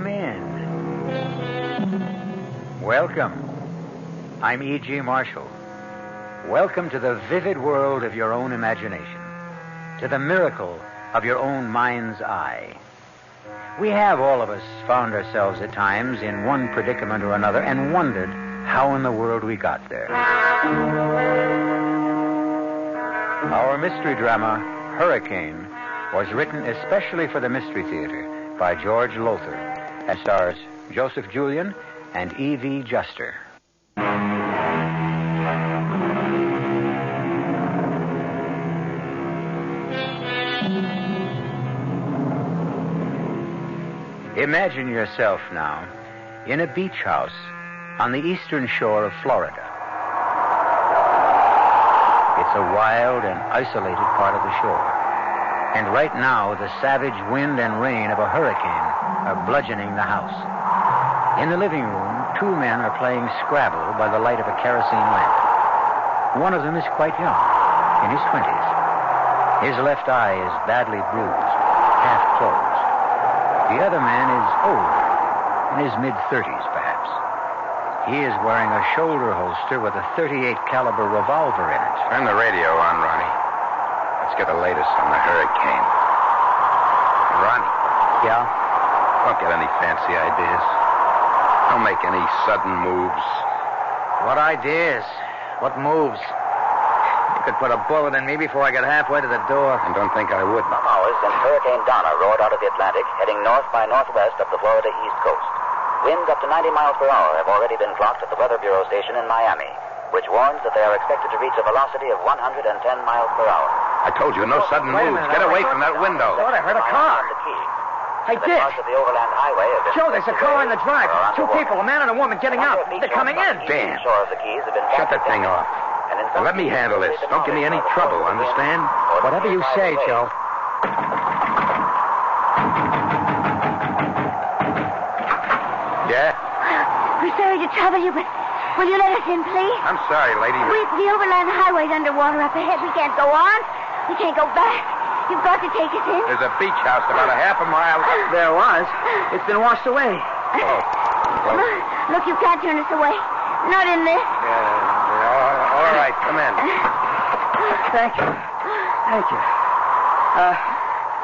Come in. Welcome. I'm E.G. Marshall. Welcome to the vivid world of your own imagination, to the miracle of your own mind's eye. We have, all of us, found ourselves at times in one predicament or another and wondered how in the world we got there. Our mystery drama, Hurricane, was written especially for the Mystery Theater by George Lothar and stars Joseph Julian and E.V. Juster. Imagine yourself now in a beach house on the eastern shore of Florida. It's a wild and isolated part of the shore. And right now, the savage wind and rain of a hurricane are bludgeoning the house. In the living room, two men are playing Scrabble by the light of a kerosene lamp. One of them is quite young, in his 20s. His left eye is badly bruised, half closed. The other man is older, in his mid-30s, perhaps. He is wearing a shoulder holster with a .38 caliber revolver in it. Turn the radio on, Ronnie. Let's get the latest on the hurricane. Ronnie. Yeah? Don't get any fancy ideas. Don't make any sudden moves. What ideas? What moves? You could put a bullet in me before I get halfway to the door. And don't think I would. Hours since Hurricane Donna roared out of the Atlantic, heading north by northwest up the Florida East Coast. Winds up to 90 miles per hour have already been clocked at the Weather Bureau station in Miami, which warns that they are expected to reach a velocity of 110 miles per hour. I told you, no sudden moves. Get away from that window. I heard a car. I did. Parts of the overland highway have been Joe, there's a car in the drive. Two people, a man and a woman, getting out. They're coming in. Damn. Shore of the Keys have been Shut that thing off. Now, let me handle this. Don't give me any trouble, understand? Whatever you say, Joe. Yeah? We're sorry to trouble you, but will you let us in, please? I'm sorry, lady. The overland highway's underwater up ahead. We can't go on. We can't go back. You've got to take us in. There's a beach house about a half a mile. There was. It's been washed away. Oh. Look, you can't turn us away. Not in this. All right, come in. Thank you. Thank you.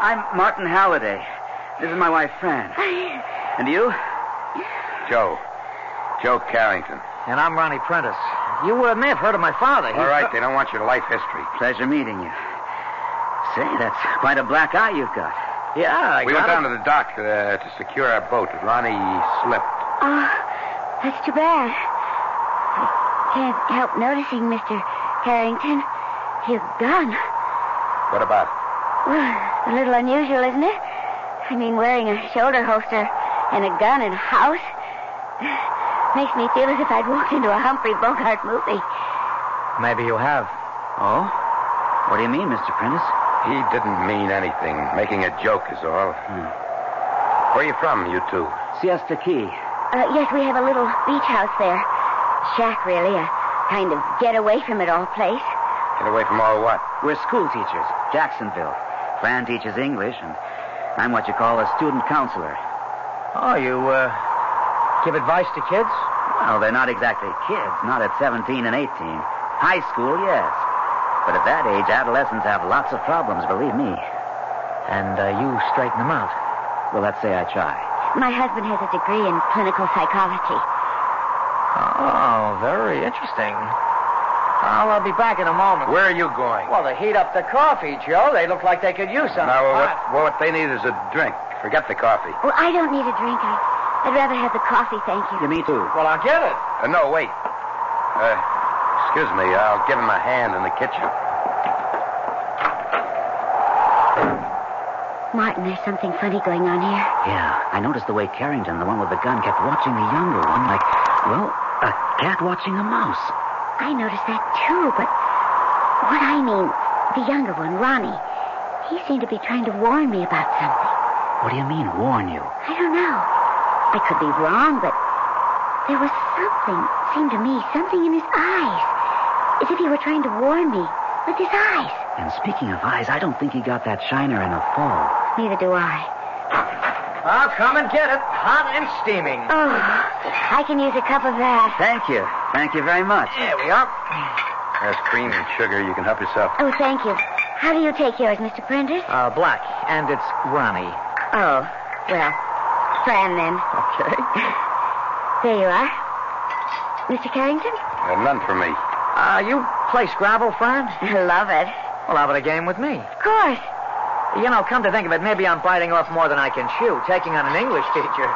I'm Martin Halliday. This is my wife, Fran. And you? Joe Carrington. And I'm Ronnie Prentice. You may have heard of my father. All right, they don't want your life history. Pleasure meeting you. Say, that's quite a black eye you've got. Yeah, We went down to the dock to secure our boat. Ronnie slipped. Oh, that's too bad. I can't help noticing, Mr. Carrington. Your gun. What about it? Well, a little unusual, isn't it? I mean, wearing a shoulder holster and a gun in a house. Makes me feel as if I'd walked into a Humphrey Bogart movie. Maybe you have. Oh? What do you mean, Mr. Prentice? He didn't mean anything. Making a joke is all. Where are you from, you two? Siesta Key. Yes, we have a little beach house there. Shack, really. A kind of get-away-from-it-all place. Get away from all what? We're school teachers, Jacksonville. Fran teaches English, and I'm what you call a student counselor. Oh, you, give advice to kids? Well, they're not exactly kids, not at 17 and 18. High school, yes. But at that age, adolescents have lots of problems, believe me. And you straighten them out? Well, let's say I try. My husband has a degree in clinical psychology. Oh, very interesting. Well, I'll be back in a moment. Where are you going? Well, to heat up the coffee, Joe. They look like they could use something. No, what they need is a drink. Forget the coffee. Well, I don't need a drink. I'd rather have the coffee, thank you. Yeah, me too. Well, I'll get it. No, wait. Excuse me. I'll give him a hand in the kitchen. Martin, there's something funny going on here. Yeah, I noticed the way Carrington, the one with the gun, kept watching the younger one like, well, a cat watching a mouse. I noticed that, too, but what I mean, the younger one, Ronnie, he seemed to be trying to warn me about something. What do you mean, warn you? I don't know. I could be wrong, but there was something, seemed to me, something in his eyes. As if he were trying to warn me with his eyes. And speaking of eyes, I don't think he got that shiner in a fall. Neither do I. I'll come and get it. Hot and steaming. Oh, I can use a cup of that. Thank you. Thank you very much. There we are. There's cream and sugar. You can help yourself. Oh, thank you. How do you take yours, Mr. Prentice? Black. And it's Ronnie. Oh, well, Fran then. Okay. There you are. Mr. Carrington? None for me. You play Scrabble, Fran? I love it. Well, how about a game with me? Of course. You know, come to think of it, maybe I'm biting off more than I can chew, taking on an English teacher.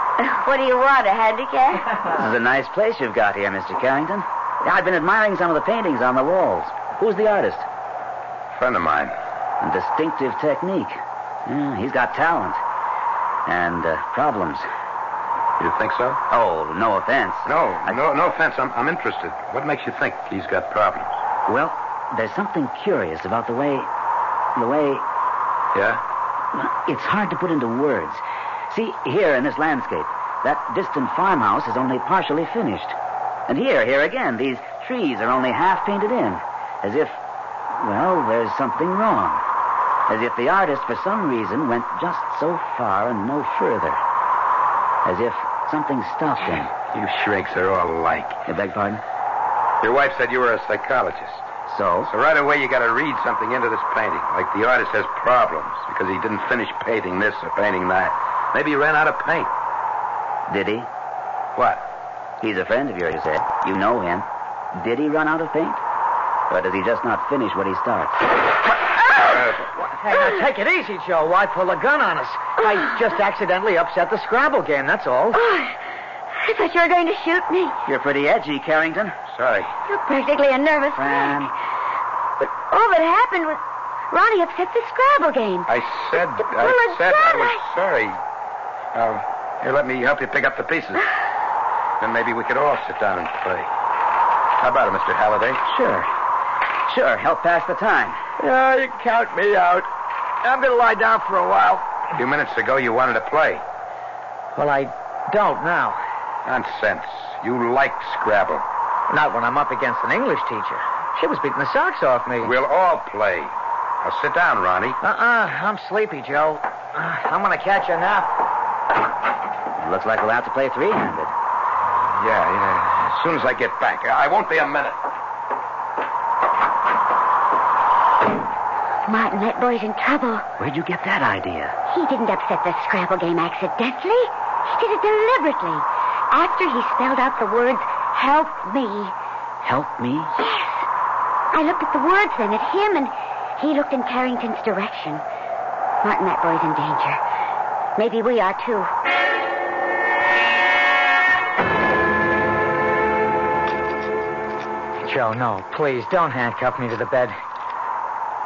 What do you want, a handicap? This is a nice place you've got here, Mr. Carrington. I've been admiring some of the paintings on the walls. Who's the artist? Friend of mine. A distinctive technique. Yeah, he's got talent. And problems. You think so? Oh, no offense. No offense. I'm interested. What makes you think he's got problems? Well, there's something curious about the way... Yeah? It's hard to put into words. See, here in this landscape, that distant farmhouse is only partially finished. And here again, these trees are only half painted in. As if, well, there's something wrong. As if the artist, for some reason, went just so far and no further. As if something stopped him. You shrinks are all alike. You beg pardon? Your wife said you were a psychologist. So? So right away you got to read something into this painting. Like the artist has problems because he didn't finish painting this or painting that. Maybe he ran out of paint. Did he? What? He's a friend of yours, you said. You know him. Did he run out of paint? Or does he just not finish what he starts? Hey, now take it easy, Joe. Why pull a gun on us? I just accidentally upset the Scrabble game, that's all. Oh, I thought you were going to shoot me. You're pretty edgy, Carrington. Sorry. You're practically a nervous Fran. wreck. But all that happened was Ronnie upset the Scrabble game. I said I was sorry. Here, let me help you pick up the pieces. Then maybe we could all sit down and play. How about it, Mr. Halliday? Sure, help pass the time. Yeah, you count me out. I'm going to lie down for a while. A few minutes ago, you wanted to play. Well, I don't now. Nonsense. You like Scrabble. Not when I'm up against an English teacher. She was beating the socks off me. We'll all play. Now sit down, Ronnie. I'm sleepy, Joe. I'm going to catch a nap. Looks like we'll have to play three-handed. Yeah. As soon as I get back. I won't be a minute. Martin, that boy's in trouble. Where'd you get that idea? He didn't upset the Scrabble game accidentally. He did it deliberately. After he spelled out the words, help me. Help me? Yes. I looked at the words then at him, and he looked in Carrington's direction. Martin, that boy's in danger. Maybe we are, too. Joe, no, please, don't handcuff me to the bed.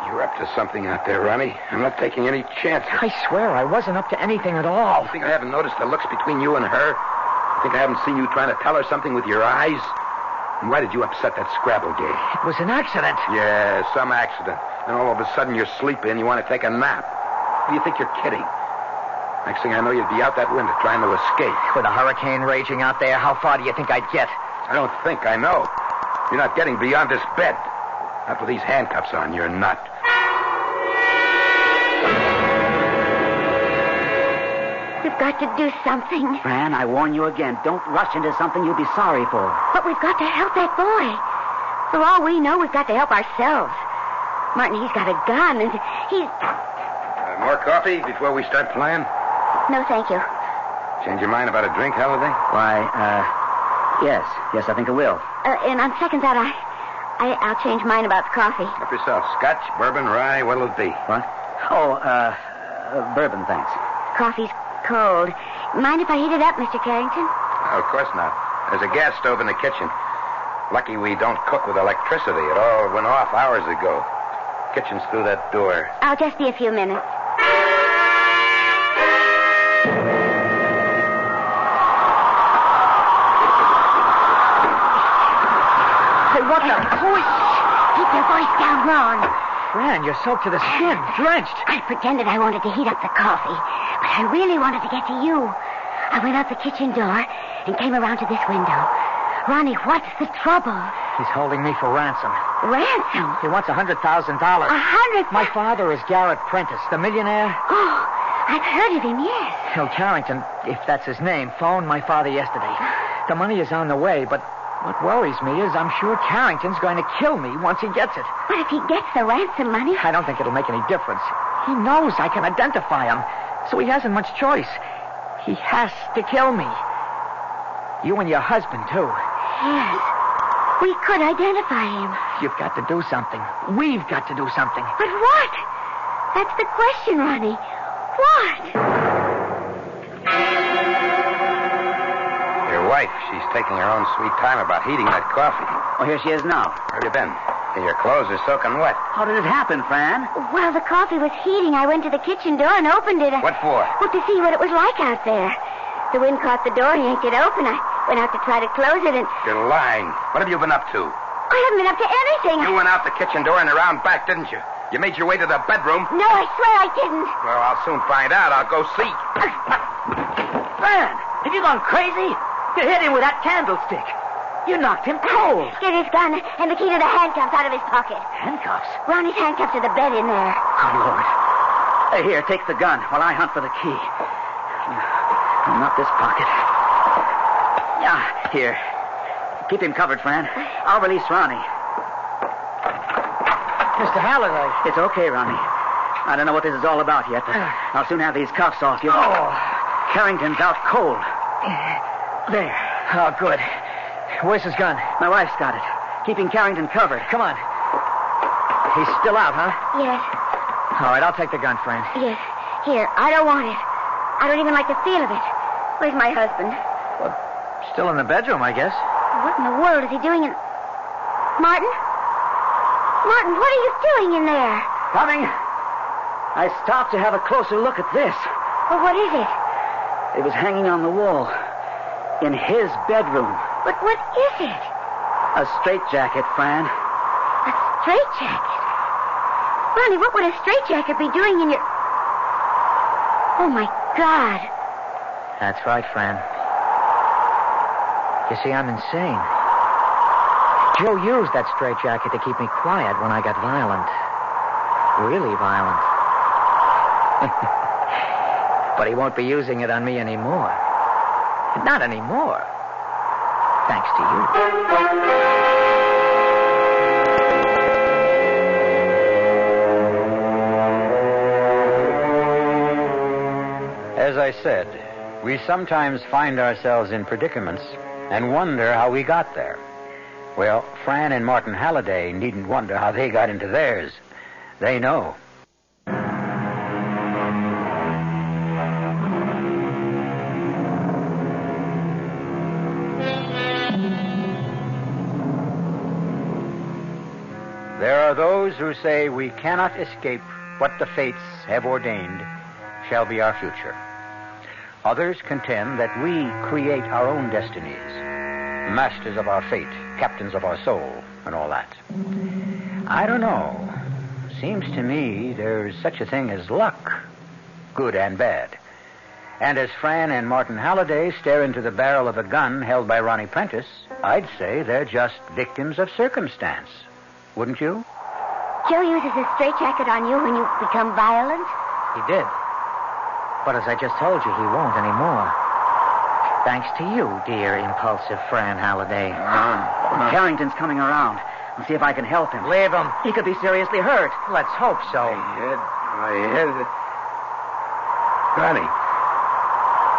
You're up to something out there, Ronnie. I'm not taking any chances. I swear I wasn't up to anything at all. You think I haven't noticed the looks between you and her? You think I haven't seen you trying to tell her something with your eyes? And why did you upset that Scrabble game? It was an accident. Yeah, some accident. And all of a sudden you're sleepy and you want to take a nap. Do you think you're kidding? Next thing I know, you'd be out that window trying to escape. With a hurricane raging out there, how far do you think I'd get? I don't think. I know. You're not getting beyond this bed. Not with these handcuffs on. You're not. We've got to do something. Fran, I warn you again. Don't rush into something you'll be sorry for. But we've got to help that boy. For all we know, we've got to help ourselves. Martin, he's got a gun, and he's... More coffee before we start playing? No, thank you. Change your mind about a drink, Halliday? Why, yes, I think I will. And on second thought, I'll change mine about the coffee. Help yourself. Scotch, bourbon, rye, what'll it be? What? Oh, bourbon, thanks. Coffee's cold. Mind if I heat it up, Mr. Carrington? Oh, of course not. There's a gas stove in the kitchen. Lucky we don't cook with electricity. It all went off hours ago. Kitchen's through that door. I'll just be a few minutes. Hey, what the... Keep your voice down, Ron. Fran, you're soaked to the skin, drenched. I pretended I wanted to heat up the coffee, but I really wanted to get to you. I went out the kitchen door and came around to this window. Ronnie, what's the trouble? He's holding me for ransom. Ransom? He wants $100,000. $100,000? My father is Garrett Prentice, the millionaire. Oh, I've heard of him, yes. Carrington, if that's his name, phoned my father yesterday. The money is on the way, but what worries me is I'm sure Carrington's going to kill me once he gets it. But if he gets the ransom money... I don't think it'll make any difference. He knows I can identify him, so he hasn't much choice. He has to kill me. You and your husband, too. Yes. We could identify him. You've got to do something. We've got to do something. But what? That's the question, Ronnie. What? Your wife, she's taking her own sweet time about heating that coffee. Oh, here she is now. Where have you been? Your clothes are soaking wet. How did it happen, Fran? While the coffee was heating, I went to the kitchen door and opened it. What for? Well, to see what it was like out there. The wind caught the door and yanked it open. I went out to try to close it and... You're lying. What have you been up to? I haven't been up to anything. You went out the kitchen door and around back, didn't you? You made your way to the bedroom. No, I swear I didn't. Well, I'll soon find out. I'll go see. Fran, have you gone crazy? You hit him with that candlestick. You knocked him cold. Get his gun and the key to the handcuffs out of his pocket. Handcuffs? Ronnie's handcuffs to the bed in there. Oh, Lord. Here, take the gun while I hunt for the key. Not this pocket. Yeah, here. Keep him covered, Fran. I'll release Ronnie. Mr. Halliday. It's okay, Ronnie. I don't know what this is all about yet, but I'll soon have these cuffs off you. Oh. Carrington's out cold. There. Oh, good. Where's his gun? My wife's got it. Keeping Carrington covered. Come on. He's still out, huh? Yes, All right, I'll take the gun, Fran. yes. Here, I don't want it. I don't even like the feel of it. Where's my husband? Well, still in the bedroom, I guess. What in the world is he doing in... Martin? Martin, what are you doing in there? Coming. I stopped to have a closer look at this. Well, what is it? It was hanging on the wall. In his bedroom. But what is it? A straitjacket, Fran. A straitjacket? Ronnie, what would a straitjacket be doing in your... Oh, my God. That's right, Fran. You see, I'm insane. Joe used that straitjacket to keep me quiet when I got violent. Really violent. But he won't be using it on me anymore. Not anymore. Thanks to you. As I said, we sometimes find ourselves in predicaments and wonder how we got there. Well, Fran and Martin Halliday needn't wonder how they got into theirs. They know. There are those who say we cannot escape what the fates have ordained shall be our future. Others contend that we create our own destinies, masters of our fate, captains of our soul, and all that. I don't know. Seems to me there's such a thing as luck, good and bad. And as Fran and Martin Halliday stare into the barrel of a gun held by Ronnie Prentice, I'd say they're just victims of circumstance. Wouldn't you? Joe uses a straitjacket on you when you become violent? He did. But as I just told you, he won't anymore. Thanks to you, dear impulsive Fran Halliday. Carrington's coming around. I'll see if I can help him. Leave him. He could be seriously hurt. Let's hope so. My head. Ronnie,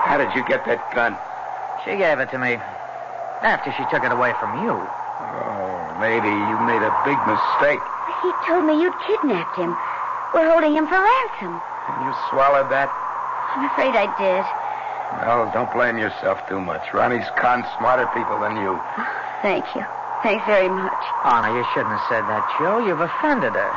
how did you get that gun? She gave it to me after she took it away from you. Oh, lady, you made a big mistake. He told me you'd kidnapped him. We're holding him for ransom. And you swallowed that? I'm afraid I did. Well, don't blame yourself too much. Ronnie's conned smarter people than you. Thank you. Thanks very much. Oh, no, you shouldn't have said that, Joe. You've offended her.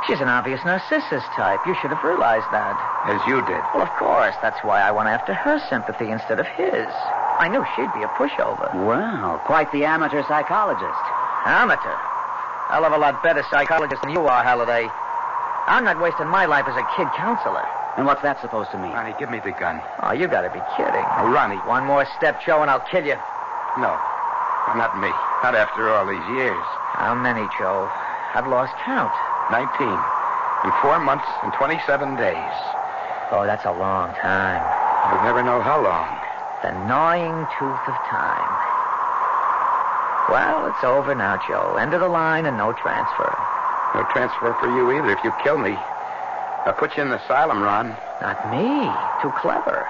She's an obvious narcissus type. You should have realized that. As you did. Well, of course. That's why I went after her sympathy instead of his. I knew she'd be a pushover. Well, quite the amateur psychologist. Amateur? Hell of a lot better psychologist than you are, Halliday. I'm not wasting my life as a kid counselor. And what's that supposed to mean? Ronnie, give me the gun. Oh, you gotta be kidding. Oh, Ronnie. One more step, Joe, and I'll kill you. No. Not me. Not after all these years. How many, Joe? I've lost count. 19. In 4 months and 27 days. Oh, that's a long time. You'll never know how long. The gnawing tooth of time. Well, it's over now, Joe. End of the line and no transfer. No transfer for you either. If you kill me, I'll put you in the asylum, Ron. Not me. Too clever.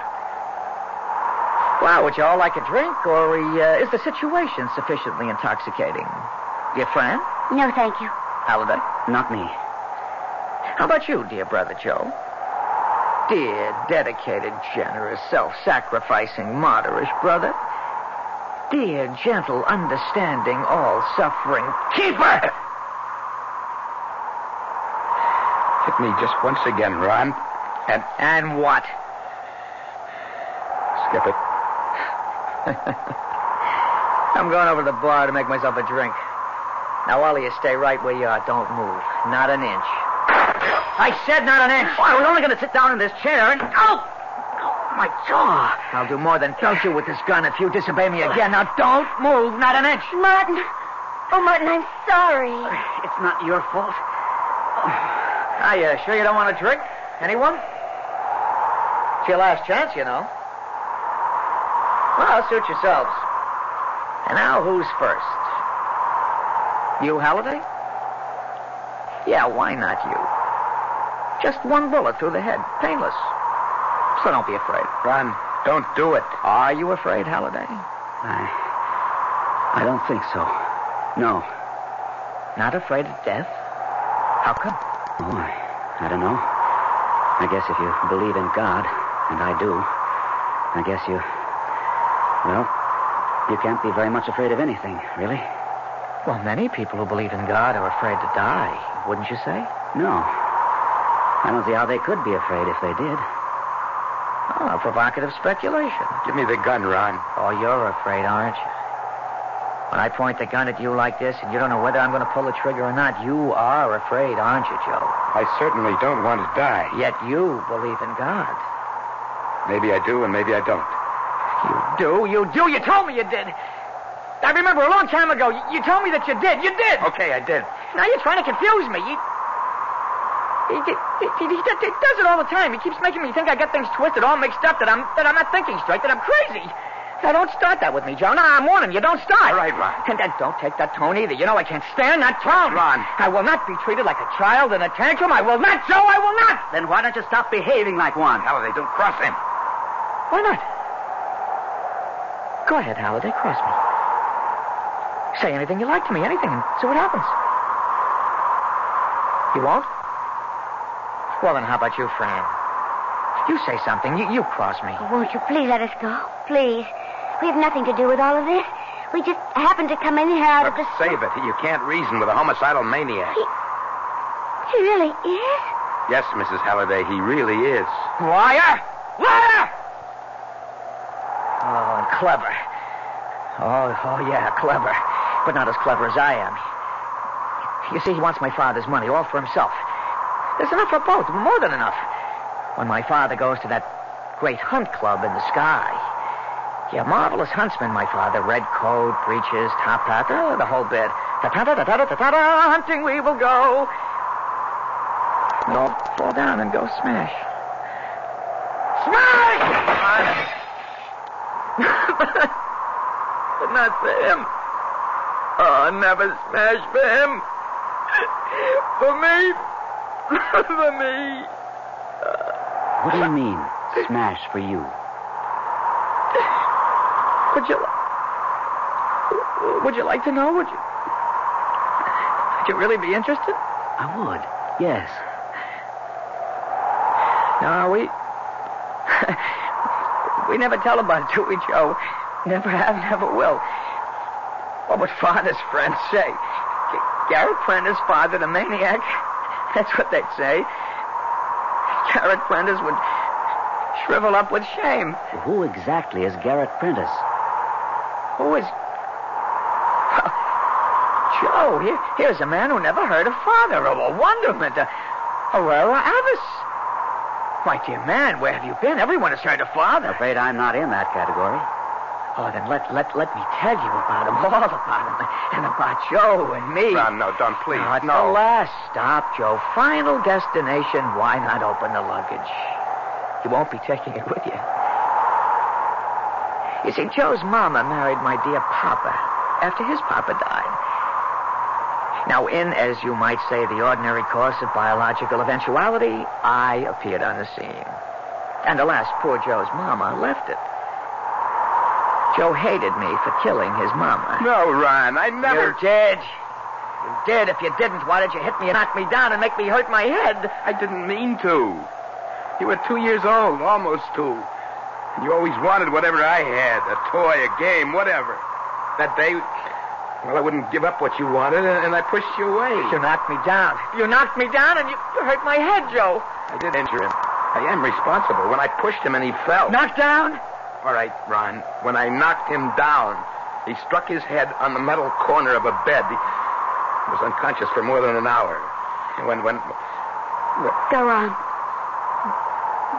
Well, would you all like a drink, or is the situation sufficiently intoxicating? Your friend? No, thank you. Halliday? Not me. How about you, dear brother Joe? Dear, dedicated, generous, self-sacrificing, martyrish brother. Dear, gentle, understanding, all-suffering keeper! Hit me just once again, Ron. And what? Skip it. I'm going over to the bar to make myself a drink. Now, all of you stay right where you are. Don't move. Not an inch. I said not an inch. Oh, I was only going to sit down in this chair and... Oh! My jaw. I'll do more than kill you with this gun if you disobey me again. Now, don't move. Not an inch. Martin. Oh, Martin, I'm sorry. It's not your fault. Are you sure you don't want a drink? Anyone? It's your last chance, you know. Well, suit yourselves. And now, who's first? You, Halliday? Yeah, why not you? Just one bullet through the head. Painless. So don't be afraid. Ron, don't do it. Are you afraid, Halliday? I don't think so. No. Not afraid of death? How come? Oh, I don't know. I guess if you believe in God, and I do, I guess you... Well, you can't be very much afraid of anything, really. Well, many people who believe in God are afraid to die, wouldn't you say? No. I don't see how they could be afraid if they did. Oh, provocative speculation. Give me the gun, Ron. Oh, you're afraid, aren't you? When I point the gun at you like this and you don't know whether I'm going to pull the trigger or not, you are afraid, aren't you, Joe? I certainly don't want to die. Yet you believe in God. Maybe I do and maybe I don't. You do. You told me you did. I remember a long time ago, you told me that you did. You did. Okay, I did. Now you're trying to confuse me. He does it all the time. He keeps making me think I got things twisted, all mixed up, that I'm not thinking straight, that I'm crazy. Now, don't start that with me, Joe. Now, I'm warning you. Don't start. All right, Ron. And then don't take that tone either. You know I can't stand that tone. Ron. I will not be treated like a child in a tantrum. I will not, Joe. I will not. Then why don't you stop behaving like one? Halliday, don't cross him. Why not? Go ahead, Halliday. Cross me. Say anything you like to me. Anything. And see what happens. You won't? Well, then how about you, Fran? You say something. You cross me. Oh, won't you please let us go? Please. We have nothing to do with all of this. We just happened to come in here out of the... Save it. You can't reason with a homicidal maniac. He really is? Yes, Mrs. Halliday, he really is. Liar! Liar! Oh, and clever. Oh, yeah, clever. But not as clever as I am. You see, he wants my father's money, all for himself. There's enough for both, more than enough. When my father goes to that great hunt club in the sky. Yeah, marvelous huntsman, my father. Red coat, breeches, top hat, the whole bit. Ta-ta-ta-ta-ta-ta-ta, hunting we will go. And all fall down and go smash. Smash! But not for him. Oh, never smash for him. For me. For me. What do you mean, smash for you? Would you like to know? Would you really be interested? I would, yes. No, we never tell about it, do we, Joe? Never have, never will. What would Father's friends say? Garrett Prentice fathered a maniac? That's what they'd say. Garrett Prentice would shrivel up with shame. Who exactly is Garrett Prentice? Who is... Well, Joe, here's a man who never heard of Father, a wonderment, a rara avis. My dear man, where have you been? Everyone has heard of Father. I'm afraid I'm not in that category. Oh, then let me tell you about him, all about him, and about Joe and me. Ron, no, don't, please. No, it's the last stop, Joe. Final destination. Why not open the luggage? You won't be taking it with you. You see, Joe's mama married my dear papa after his papa died. Now, in, as you might say, the ordinary course of biological eventuality, I appeared on the scene. And alas, poor Joe's mama left it. Joe hated me for killing his mama. No, Ron, I never... You did. You did. If you didn't, why did you hit me and knock me down and make me hurt my head? I didn't mean to. You were 2 years old, almost 2. And you always wanted whatever I had, a toy, a game, whatever. That day, well, I wouldn't give up what you wanted, and I pushed you away. You knocked me down. You knocked me down, and you hurt my head, Joe. I did injure him. I am responsible. When I pushed him and he fell. Knocked down? All right, Ron. When I knocked him down, he struck his head on the metal corner of a bed. He was unconscious for more than an hour. When Go on.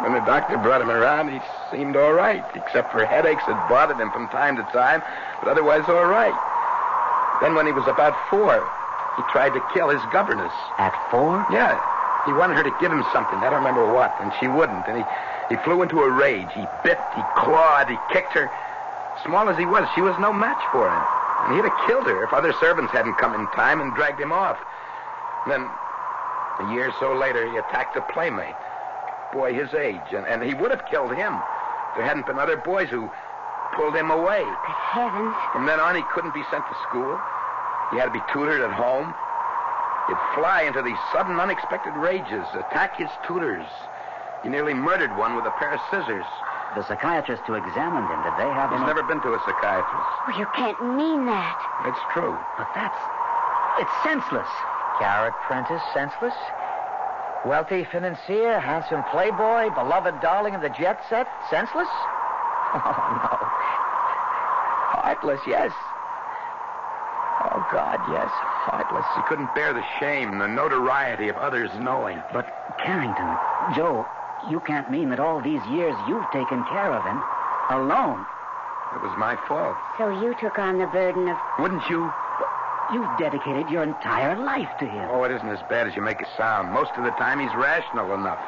When the doctor brought him around, he seemed all right, except for headaches that bothered him from time to time, but otherwise all right. Then when he was about 4, he tried to kill his governess. At 4? Yeah. He wanted her to give him something. I don't remember what, and she wouldn't. And he flew into a rage. He bit, he clawed, he kicked her. Small as he was, she was no match for him. And he'd have killed her if other servants hadn't come in time and dragged him off. And then, a year or so later, he attacked a playmate. Boy his age, and he would have killed him. There hadn't been other boys who pulled him away. Good heavens. From then on, he couldn't be sent to school. He had to be tutored at home. He'd fly into these sudden, unexpected rages, attack his tutors. He nearly murdered one with a pair of scissors. The psychiatrist who examined him, did they have He's any... never been to a psychiatrist. Well, you can't mean that. It's true. But it's senseless. Garrett Prentice, senseless? Wealthy financier, handsome playboy, beloved darling of the jet set, senseless? Oh, no. Heartless, yes. Oh, God, yes, heartless. He couldn't bear the shame, the notoriety of others knowing. But, Carrington, Joe, you can't mean that all these years you've taken care of him alone. It was my fault. So you took on the burden of... Wouldn't you? You've dedicated your entire life to him. Oh, it isn't as bad as you make it sound. Most of the time, he's rational enough.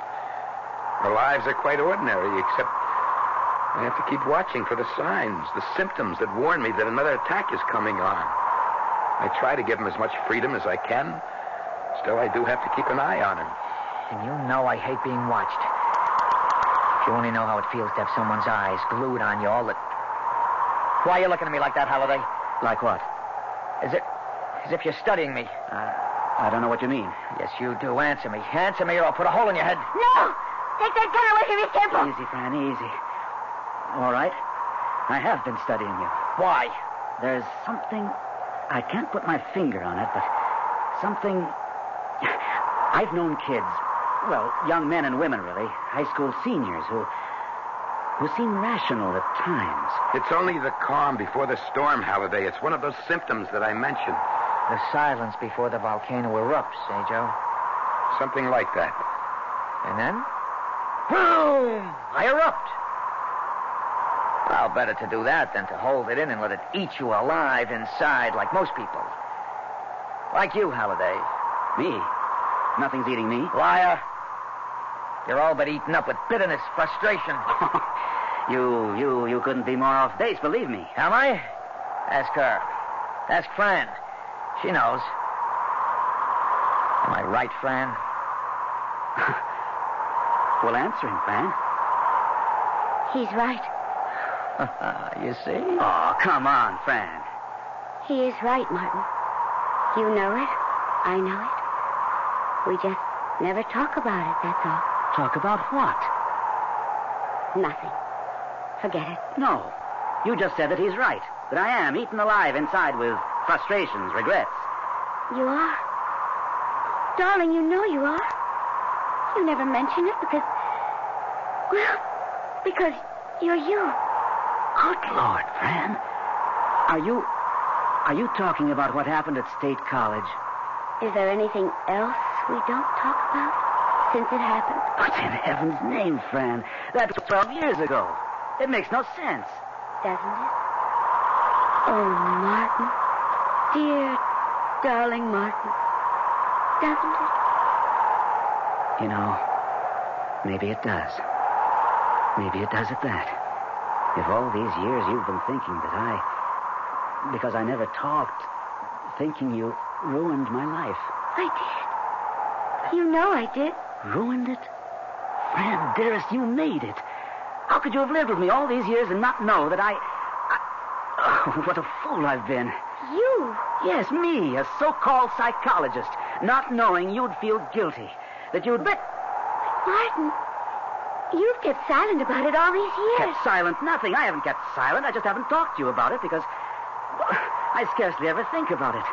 Our lives are quite ordinary, except I have to keep watching for the signs, the symptoms that warn me that another attack is coming on. I try to give him as much freedom as I can. Still, I do have to keep an eye on him. And you know I hate being watched. If you only know how it feels to have someone's eyes glued on you all the... Why are you looking at me like that, Halliday? Like what? As if you're studying me. I don't know what you mean. Yes, you do. Answer me. Answer me or I'll put a hole in your head. No! Take that gun away from his temple! Easy, Fran, easy. All right. I have been studying you. Why? There's something... I can't put my finger on it, but something... I've known kids, well, young men and women, really, high school seniors who seem rational at times. It's only the calm before the storm, Halliday. It's one of those symptoms that I mentioned. The silence before the volcano erupts, eh, Joe? Something like that. And then? Boom! I erupt. Well, better to do that than to hold it in and let it eat you alive inside like most people. Like you, Halliday. Me? Nothing's eating me. Liar. You're all but eaten up with bitterness, frustration. You couldn't be more off base, believe me. Am I? Ask her. Ask Fran. She knows. Am I right, Fran? Well, answer him, Fran. He's right. You see? Oh, come on, Fran. He is right, Martin. You know it. I know it. We just never talk about it, that's all. Talk about what? Nothing. Forget it. No. You just said that he's right. That I am eaten alive inside with frustrations, regrets. You are. Darling, you know you are. You never mention it because... Well, because you're you. Good Lord, Fran. Are you talking about what happened at State College? Is there anything else we don't talk about since it happened? But in heaven's name, Fran, that was 12 years ago. It makes no sense. Doesn't it? Oh, Martin. Dear, darling Martin. Doesn't it? You know, maybe it does. Maybe it does at that. If all these years you've been thinking that because I never talked, thinking you ruined my life. I did. You know I did. Ruined it? Fran, dearest, you made it. How could you have lived with me all these years and not know that Oh, what a fool I've been. You? Yes, me, a so-called psychologist, not knowing you'd feel guilty. That you'd... But, Martin, you've kept silent about it all these years. Kept silent? Nothing. I haven't kept silent. I just haven't talked to you about it because I scarcely ever think about it.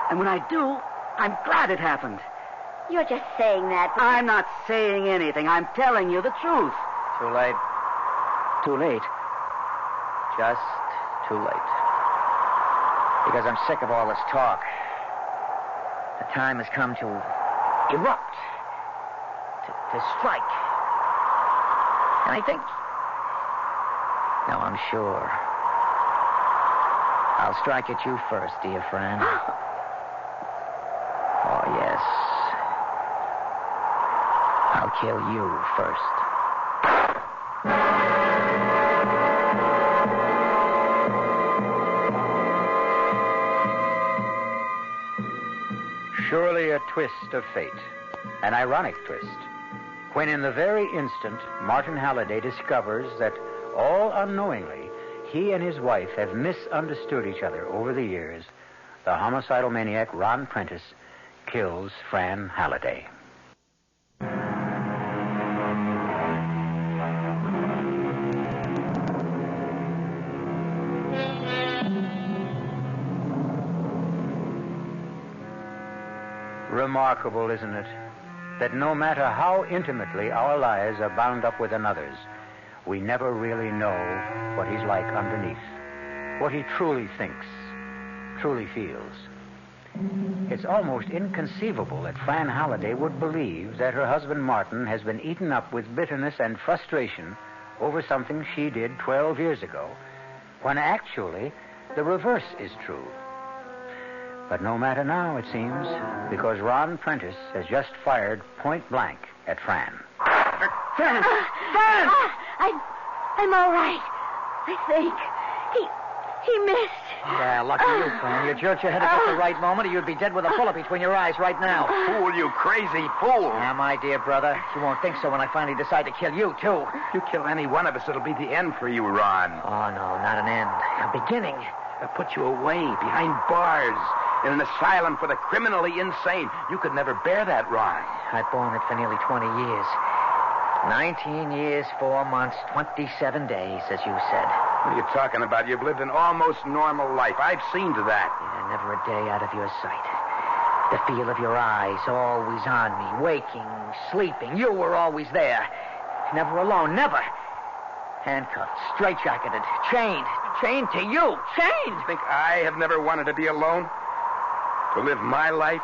And when I do, I'm glad it happened. You're just saying that. I'm not saying anything. I'm telling you the truth. Too late. Too late? Just too late. Because I'm sick of all this talk. The time has come to erupt. To strike. And I think... No, I'm sure. I'll strike at you first, dear friend. Oh, yes. I'll kill you first. Surely a twist of fate, an ironic twist, when in the very instant Martin Halliday discovers that, all unknowingly, he and his wife have misunderstood each other over the years, the homicidal maniac Ron Prentice kills Fran Halliday. Remarkable, isn't it, that no matter how intimately our lives are bound up with another's, we never really know what he's like underneath, what he truly thinks, truly feels. It's almost inconceivable that Fran Halliday would believe that her husband Martin has been eaten up with bitterness and frustration over something she did 12 years ago, when actually the reverse is true. But no matter now, it seems, because Ron Prentice has just fired point blank at Fran. Fran! Fran! I'm all right. I think. He missed. Yeah, lucky you, Fran. You jerked your head at just the right moment, or you'd be dead with a bullet between your eyes right now. Fool, you crazy fool. Now, my dear brother, you won't think so when I finally decide to kill you, too. If you kill any one of us, it'll be the end for you, Ron. Oh, no, not an end. A beginning. I'll put you away behind bars in an asylum for the criminally insane. You could never bear that, Ron. I've borne it for nearly 20 years. 19 years, 4 months, 27 days, as you said. What are you talking about? You've lived an almost normal life. I've seen to that. Yeah, never a day out of your sight. The feel of your eyes always on me, waking, sleeping. You were always there. Never alone, never. Handcuffed, straitjacketed, chained to you, chained. You think I have never wanted to be alone? To live my life?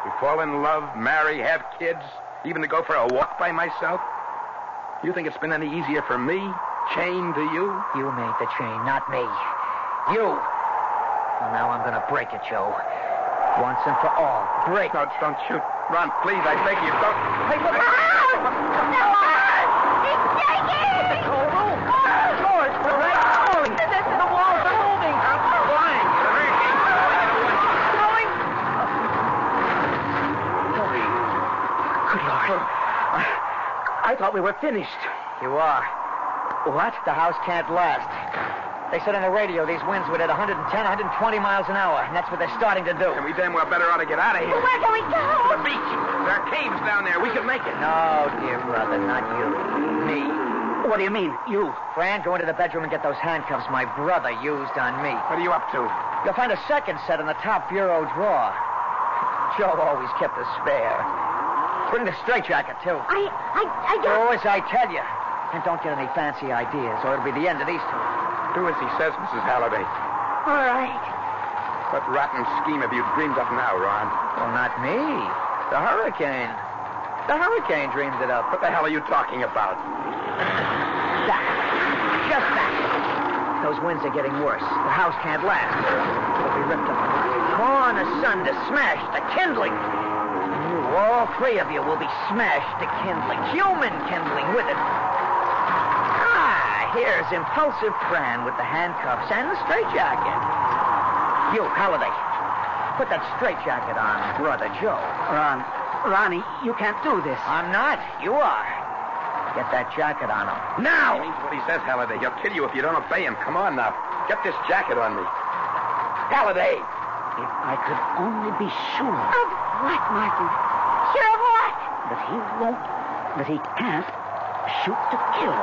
To fall in love, marry, have kids? Even to go for a walk by myself? You think it's been any easier for me, chained to you? You made the chain, not me. You. Well, now I'm going to break it, Joe. Once and for all. Break it. No, don't shoot. Ron, please, I beg you, don't. Hey, look. No! He's shaking! The cold room. Doors, the right falling. The walls are moving. I'm flying. Good Lord. I thought we were finished. You are. What? The house can't last. They said on the radio these winds would hit 110, 120 miles an hour, and that's what they're starting to do. And we damn well better ought to get out of here. Where can we go? The beach. There are caves down there. We can make it. No, dear brother, not you. Me. What do you mean, you? Fran, go into the bedroom and get those handcuffs my brother used on me. What are you up to? You'll find a second set in the top bureau drawer. Joe always kept a spare. Bring the straitjacket, too. I don't... Do as I tell you. And don't get any fancy ideas, or it'll be the end of these two. Do as he says, Mrs. Halliday. All right. What rotten scheme have you dreamed up now, Ron? Well, not me. The hurricane. The hurricane dreamed it up. What the hell are you talking about? That. Just that. Those winds are getting worse. The house can't last. It'll be ripped apart. Torn asunder, smashed to kindling. You, all three of you, will be smashed to kindling. Human kindling with it. here's impulsive Fran with the handcuffs and the straitjacket. You, Halliday, put that straitjacket on, Brother Joe. Ronnie, you can't do this. I'm not. You are. Get that jacket on him. Now! He means what he says, Halliday. He'll kill you if you don't obey him. Come on now. Get this jacket on me. Halliday! If I could only be sure Of what, Martin? Sure of what? that he won't, that he can't shoot to kill.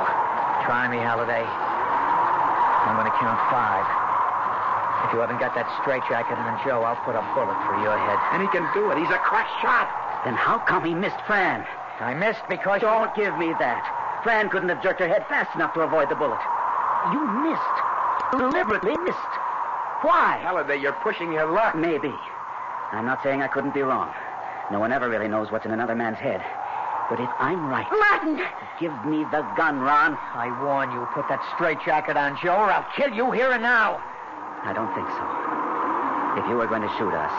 Try me, Halliday. I'm going to count 5. If you haven't got that straitjacket on Joe, I'll put a bullet through your head. And he can do it. He's a crack shot. Then how come he missed Fran? I missed because... Don't give me that. Fran couldn't have jerked her head fast enough to avoid the bullet. You missed. Deliberately missed. Why? Halliday, you're pushing your luck. Maybe. I'm not saying I couldn't be wrong. No one ever really knows what's in another man's head. But if I'm right... Martin! Give me the gun, Ron. I warn you, put that straitjacket on Joe or I'll kill you here and now. I don't think so. If you were going to shoot us,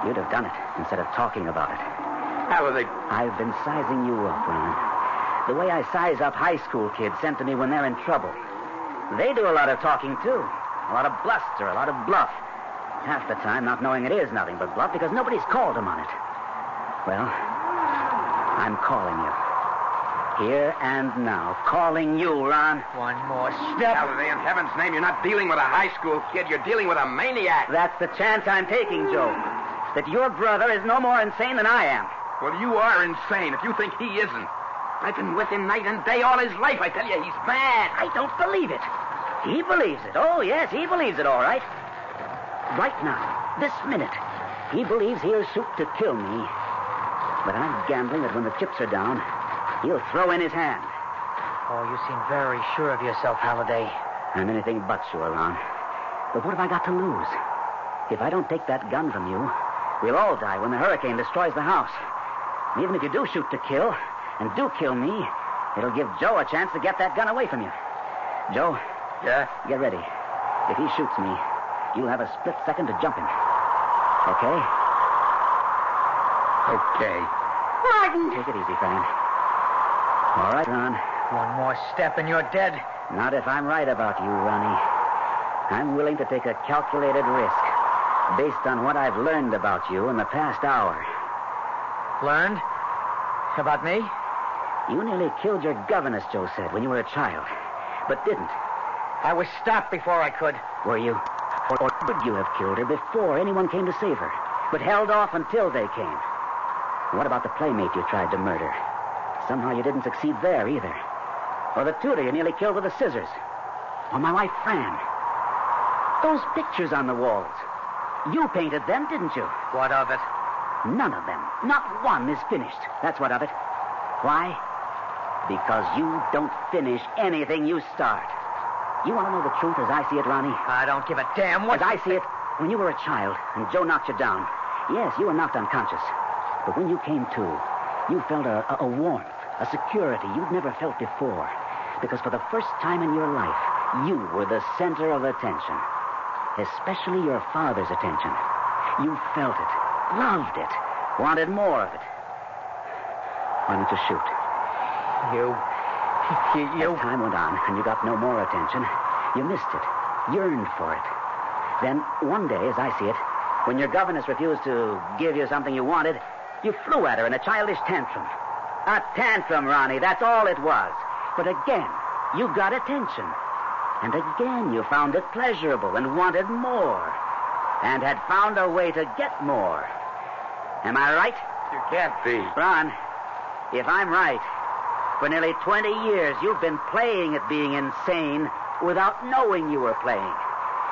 you'd have done it instead of talking about it. Halliday. I've been sizing you up, Ron. The way I size up high school kids sent to me when they're in trouble. They do a lot of talking, too. A lot of bluster, a lot of bluff. Half the time not knowing it is nothing but bluff because nobody's called them on it. Well, I'm calling you. Here and now. Calling you, Ron. One more step. Halliday, in heaven's name, you're not dealing with a high school kid. You're dealing with a maniac. That's the chance I'm taking, Joe. That your brother is no more insane than I am. Well, you are insane if you think he isn't. I've been with him night and day all his life. I tell you, he's mad. I don't believe it. He believes it. Oh, yes, he believes it, all right. Right now, this minute, he believes he'll shoot to kill me. But I'm gambling that when the chips are down, he'll throw in his hand. Oh, you seem very sure of yourself, Halliday. I'm anything but sure, Ron. But what have I got to lose? If I don't take that gun from you, we'll all die when the hurricane destroys the house. And even if you do shoot to kill, and do kill me, it'll give Joe a chance to get that gun away from you. Joe? Yeah? Get ready. If he shoots me, you'll have a split second to jump him. Okay? Okay. Martin! Take it easy, Fran. All right, Ron. One more step and you're dead. Not if I'm right about you, Ronnie. I'm willing to take a calculated risk based on what I've learned about you in the past hour. Learned? About me? You nearly killed your governess, Joe said, when you were a child, but didn't. I was stopped before I could. Were you? Or could you have killed her before anyone came to save her, but held off until they came? What about the playmate you tried to murder? Somehow you didn't succeed there either. Or the tutor you nearly killed with the scissors. Or my wife, Fran. Those pictures on the walls. You painted them, didn't you? What of it? None of them. Not one is finished. That's what of it. Why? Because you don't finish anything you start. You want to know the truth as I see it, Ronnie? I don't give a damn what... As I see it, when you were a child and Joe knocked you down, yes, you were knocked unconscious. But when you came to, you felt a warmth, a security you'd never felt before. Because for the first time in your life, you were the center of attention. Especially your father's attention. You felt it, loved it, wanted more of it. Why don't you shoot? You... As time went on and you got no more attention, you missed it, yearned for it. Then one day, as I see it, when your governess refused to give you something you wanted, you flew at her in a childish tantrum. A tantrum, Ronnie, that's all it was. But again, you got attention. And again, you found it pleasurable and wanted more. And had found a way to get more. Am I right? You can't be. Ron, if I'm right, for nearly 20 years, you've been playing at being insane without knowing you were playing.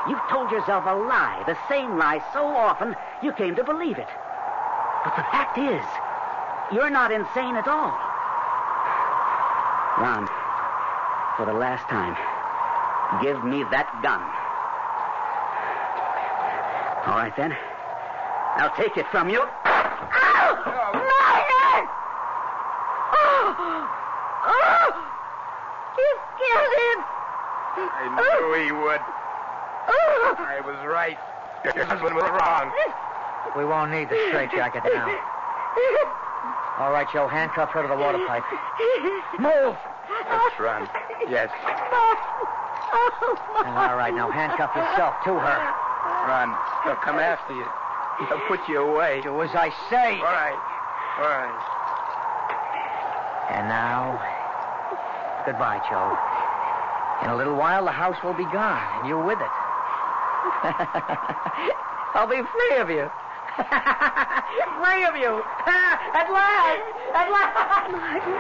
You've told yourself a lie, the same lie so often you came to believe it. But the fact is, you're not insane at all. Ron, for the last time, give me that gun. All right, then. I'll take it from you. Ow! Martin! Oh! You killed him! I knew he would. I was right. Your husband was wrong. We won't need the straitjacket now. All right, Joe, handcuff her to the water pipe. Move! Let's run. Yes. All right, now handcuff yourself to her. Run. They'll come after you. They'll put you away. Do as I say. All right. All right. And now, goodbye, Joe. In a little while, the house will be gone, and you with it. I'll be free of you. Free of you. At last. At last. Martin.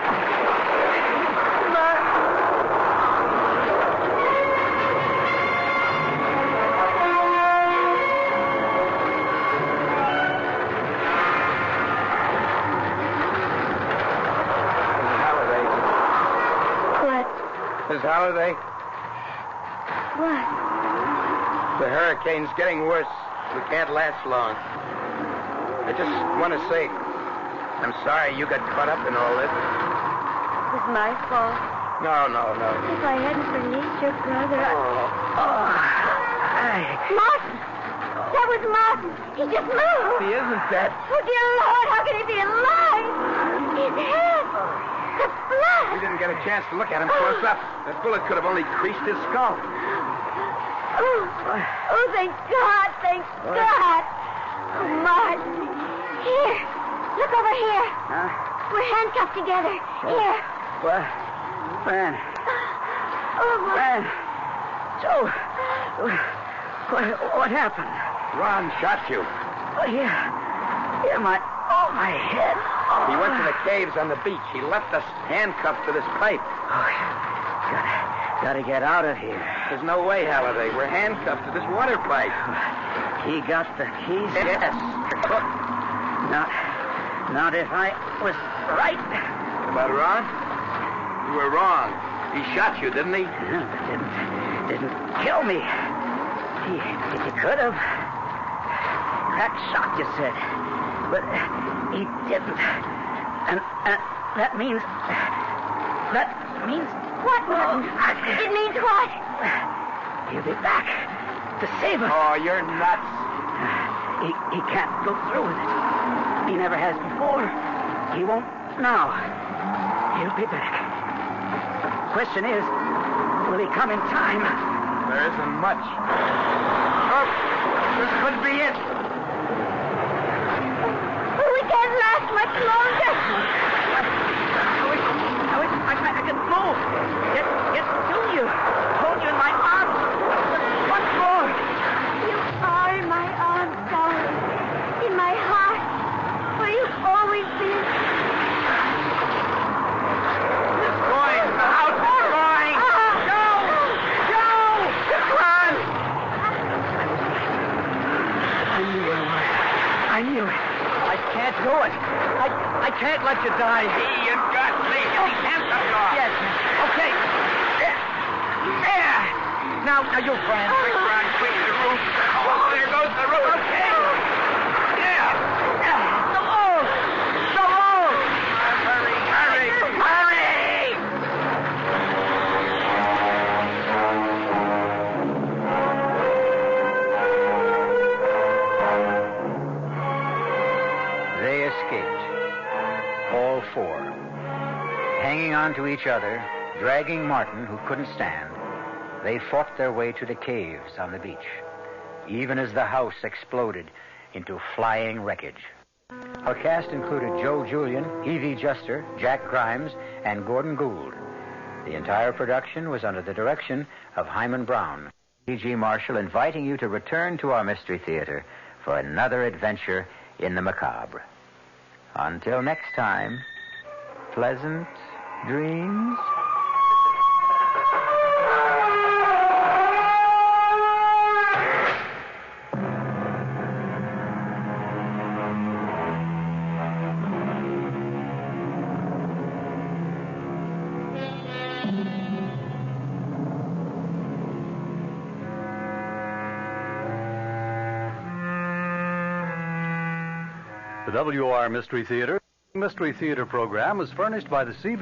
Miss Halliday? What? The hurricane's getting worse. We can't last long. I just want to say, I'm sorry you got caught up in all this. It was my fault. No. If I hadn't released your brother, Martin! That was Martin. He just moved. He isn't dead. Oh, dear Lord, how can he be alive? His head. The blood. We didn't get a chance to look at him close up. That bullet could have only creased his skull. Oh, thank God, thank God. Oh, Martin. Here, look over here. Huh? We're handcuffed together. Here. What? Fran. Oh, Fran. Martin. Joe. What happened? Ron shot you. Oh, yeah, my head. Oh. He went to the caves on the beach. He left us handcuffed to this pipe. Oh, gotta get out of here. There's no way, Halliday. We're handcuffed to this water pipe. He got the keys? Yes. Not if I was right. About Ron? You were wrong. He shot you, didn't he? Didn't kill me. He could have. Crack shot, you said. But he didn't. And that means... What, Martin? It means what? He'll be back to save us. Oh, you're nuts. He can't go through with it. He never has before. He won't now. He'll be back. The question is, will he come in time? There isn't much. Oh, this could be it. Oh, we can't last much longer. I can move. Get to you. Hold you in my arms. Once more. You are in my arms, darling. In my heart. Where you've always been. It's going. The house is going. Joe! Run! I knew it. I knew it. I can't do it. I can't let you die. You got me. Get these handcuffs off. Yes. Okay. There. Now you, Fran. Quick, Ron, quick, the roof. Oh, there goes the roof. Okay. Yeah. So long. Hurry. They escaped. All four. Hanging on to each other, dragging Martin, who couldn't stand, they fought their way to the caves on the beach, even as the house exploded into flying wreckage. Our cast included Joe Julian, Evie Juster, Jack Grimes, and Gordon Gould. The entire production was under the direction of Hyman Brown. E.G. Marshall inviting you to return to our Mystery Theater for another adventure in the macabre. Until next time, pleasant dreams. The WR Mystery Theater program is furnished by the CBS.